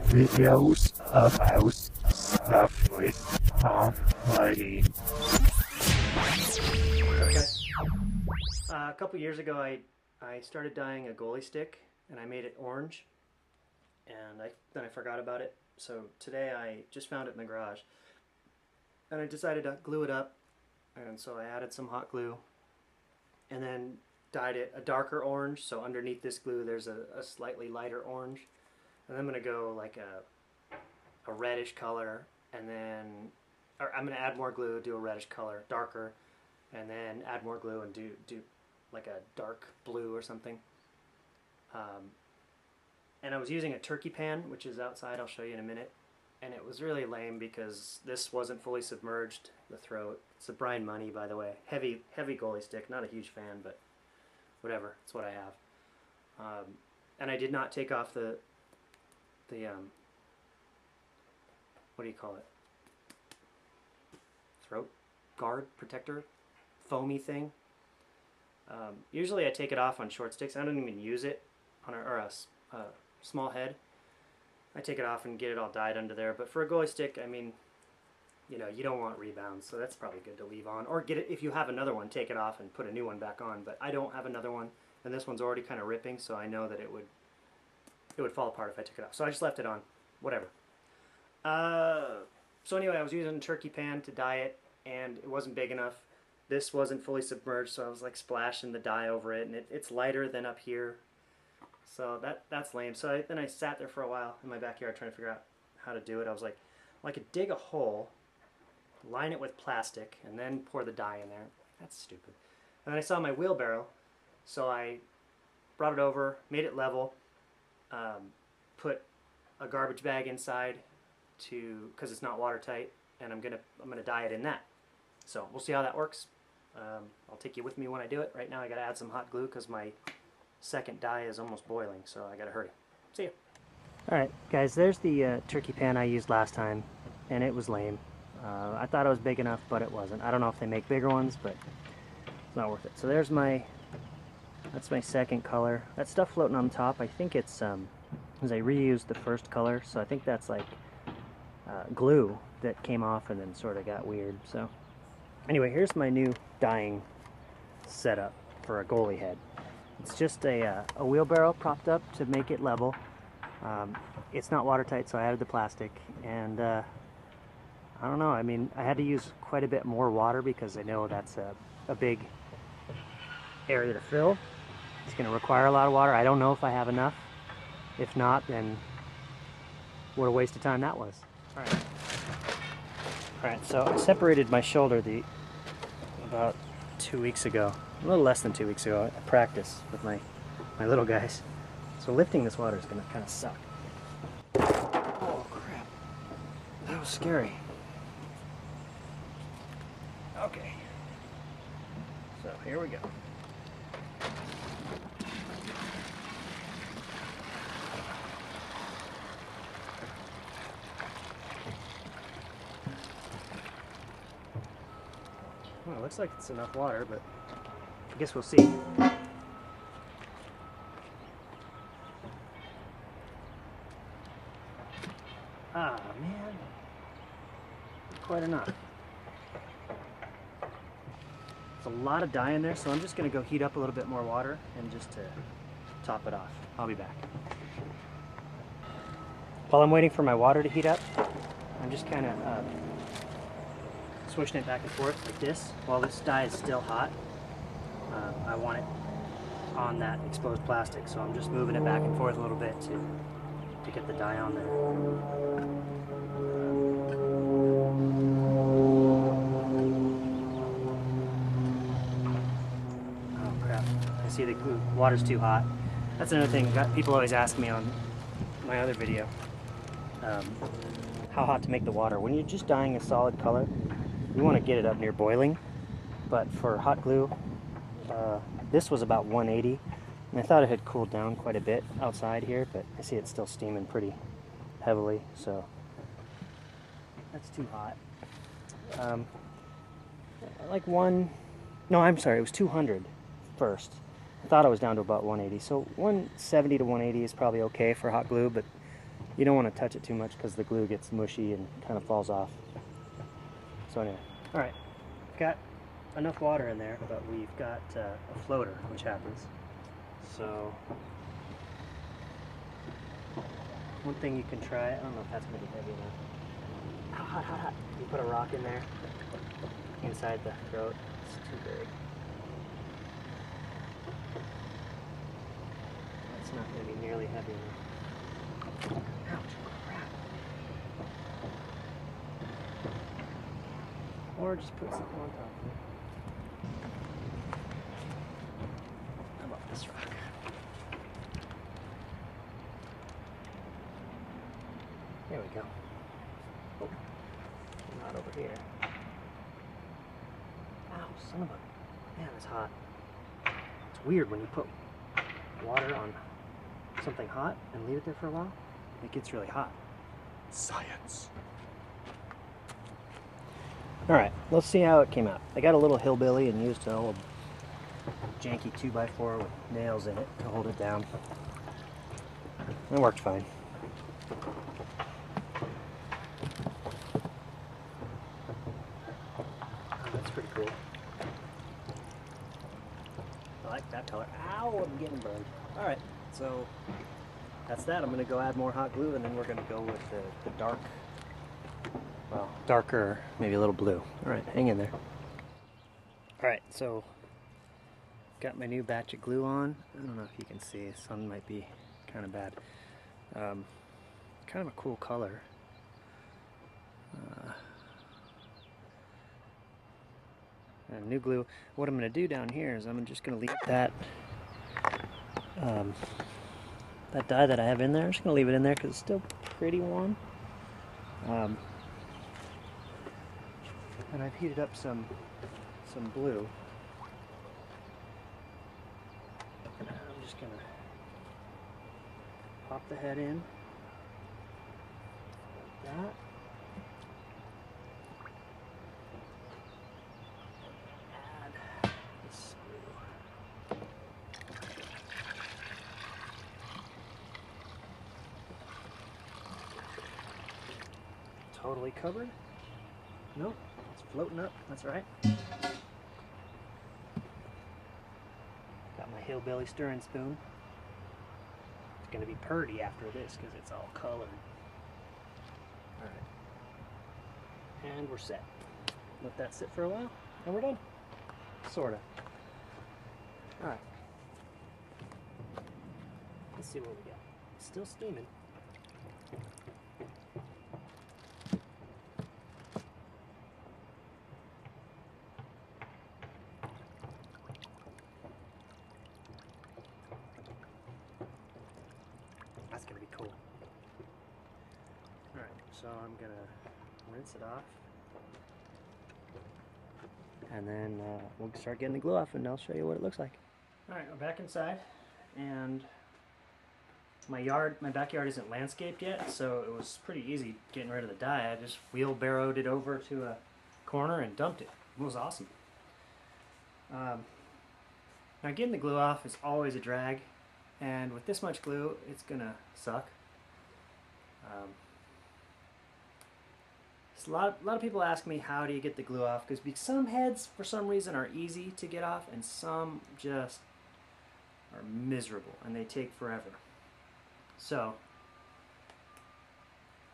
videos about stuff with Lady. Okay. A couple years ago, I started dyeing a goalie stick, and I made it orange, and then I forgot about it. So today I just found it in the garage, and I decided to glue it up, and so I added some hot glue, and then dyed it a darker orange. So underneath this glue, there's a slightly lighter orange, and I'm gonna go like a reddish color, and then I'm gonna add more glue, do a reddish color, darker, and then add more glue and do like a dark blue or something. And I was using a turkey pan, which is outside, I'll show you in a minute, and it was really lame because this wasn't fully submerged, the throat. It's a Brian Money, by the way. Heavy goalie stick, not a huge fan, but whatever, it's what I have. And I did not take off the what do you call it? Throat guard, protector, foamy thing. Usually I take it off on short sticks. I don't even use it on a small head. I take it off and get it all dyed under there. But for a goalie stick, I mean, you know, you don't want rebounds, so that's probably good to leave on. Or get it, if you have another one, take it off and put a new one back on. But I don't have another one, and this one's already kind of ripping, so I know that it would fall apart if I took it off. So I just left it on. Whatever. So anyway, I was using a turkey pan to dye it, and it wasn't big enough. This wasn't fully submerged, so I was like splashing the dye over it, and it's lighter than up here. So that's lame. So then I sat there for a while in my backyard trying to figure out how to do it. I was like, well, I could dig a hole, line it with plastic, and then pour the dye in there. That's stupid. And then I saw my wheelbarrow, so I brought it over, made it level, put a garbage bag inside because it's not watertight, and I'm gonna dye it in that. So we'll see how that works. I'll take you with me when I do it. Right now I gotta add some hot glue because my second dye is almost boiling, so I gotta hurry. See ya. Alright guys, there's the turkey pan I used last time, and it was lame. I thought it was big enough, but it wasn't. I don't know if they make bigger ones, but it's not worth it. So there's that's my second color. That stuff floating on top, I think it's because I reused the first color, so I think that's like glue that came off and then sort of got weird. So anyway, here's my new dyeing setup for a goalie head. It's just a wheelbarrow propped up to make it level. It's not watertight, so I added the plastic, and I don't know, I mean, I had to use quite a bit more water because I know that's a big area to fill. It's going to require a lot of water. I don't know if I have enough. If not, then what a waste of time that was. Alright, so I separated my shoulder about 2 weeks ago. A little less than 2 weeks ago at practice with my little guys. So lifting this water is going to kind of suck. Oh crap. That was scary. Okay. So here we go. Well, it looks like it's enough water, but I guess we'll see. Ah, man. Not quite enough. There's a lot of dye in there, so I'm just going to go heat up a little bit more water and just to top it off. I'll be back. While I'm waiting for my water to heat up, I'm just kind of swishing it back and forth like this. While this dye is still hot, I want it on that exposed plastic, so I'm just moving it back and forth a little bit to get the dye on there. Oh crap, I see the water's too hot. That's another thing, people always ask me on my other video, how hot to make the water. When you're just dyeing a solid color, you want to get it up near boiling, but for hot glue, this was about 180, and I thought it had cooled down quite a bit outside here, but I see it's still steaming pretty heavily, so that's too hot. Like no, I'm sorry, it was 200 first. I thought I was down to about 180, so 170 to 180 is probably okay for hot glue, but You don't want to touch it too much because the glue gets mushy and kind of falls off. So anyway, all right, got enough water in there, but we've got a floater, which happens. So one thing you can try, I don't know if that's going to be heavy enough. Hot, hot, hot. You put a rock in there, inside the throat. It's too big. That's not going to be nearly heavy enough. Ouch, crap. Or just put something on top of it. How about this rock? There we go. Oh, not over here. Ow, son of a... Man, it's hot. It's weird when you put water on something hot and leave it there for a while. It gets really hot. Science. Alright, let's see how it came out. I got a little hillbilly and used a little janky 2x4 with nails in it to hold it down. It worked fine. Oh, that's pretty cool. I like that color. Ow, I'm getting burned. Alright, so that's that. I'm going to go add more hot glue and then we're going to go with the dark, well, darker, maybe a little blue. Alright, hang in there. Alright, so got my new batch of glue on. I don't know if you can see, the sun might be kind of bad. Kind of a cool color. And new glue. What I'm going to do down here is I'm just going to leave that that dye that I have in there. I'm just going to leave it in there because it's still pretty warm. And I've heated up some blue. And I'm just going to pop the head in like that. Add this glue. Totally covered? Nope, it's floating up, that's right. Got my hillbilly stirring spoon. It's going to be purty after this because it's all colored. Alright. And we're set. Let that sit for a while, and we're done. Sorta. Alright. Let's see what we got. It's still steaming. That's gonna be cool. Alright, so I'm gonna rinse it off. And then we'll start getting the glue off and I'll show you what it looks like. Alright, we're back inside and my backyard isn't landscaped yet, so it was pretty easy getting rid of the dye. I just wheelbarrowed it over to a corner and dumped it. It was awesome. Now getting the glue off is always a drag, and with this much glue it's gonna suck. So a lot of people ask me, how do you get the glue off? Because some heads for some reason are easy to get off and some just are miserable and they take forever. So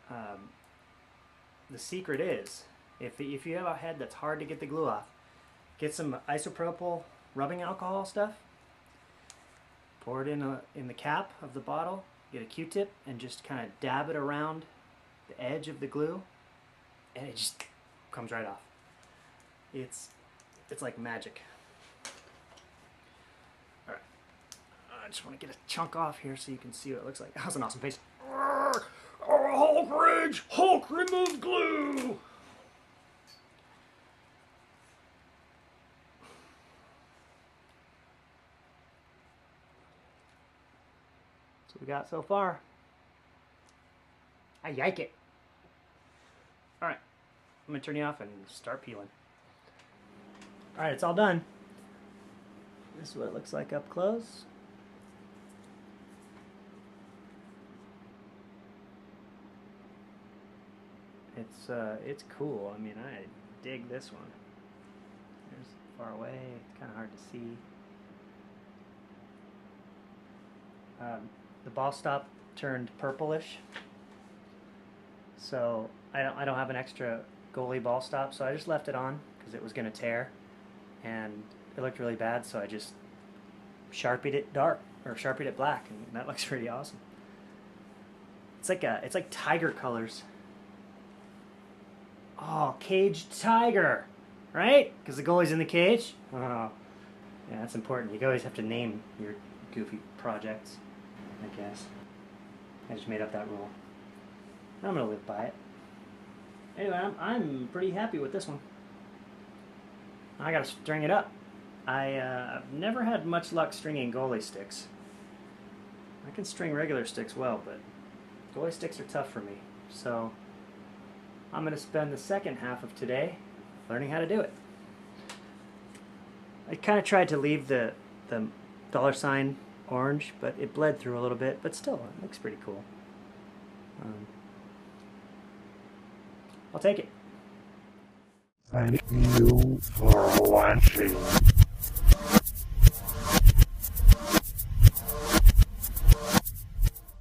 the secret is, if you have a head that's hard to get the glue off, get some isopropyl rubbing alcohol stuff, pour it in the cap of the bottle, get a Q-tip and just kind of dab it around the edge of the glue and it just comes right off. It's like magic. Alright, I just want to get a chunk off here so you can see what it looks like. That was an awesome face. Hulk rage! Hulk remove glue! That's what we got so far. I like it. Alright, I'm going to turn you off and start peeling. Alright, it's all done. This is what it looks like up close. It's cool. I mean, I dig this one. There's far away. It's kind of hard to see. The ball stop turned purplish, so I don't have an extra goalie ball stop, so I just left it on because it was going to tear, and it looked really bad, so I just Sharpied it dark, or Sharpied it black, and that looks pretty awesome. It's like tiger colors. Oh, caged tiger, right? Because the goalie's in the cage. Oh, yeah, that's important. You always have to name your goofy projects, I guess. I just made up that rule. I'm gonna live by it. Anyway, I'm pretty happy with this one. I gotta string it up. I've never had much luck stringing goalie sticks. I can string regular sticks well, but goalie sticks are tough for me. So I'm going to spend the second half of today learning how to do it. I kind of tried to leave the $ orange, but it bled through a little bit, but still, it looks pretty cool. I'll take it. Thank you for watching.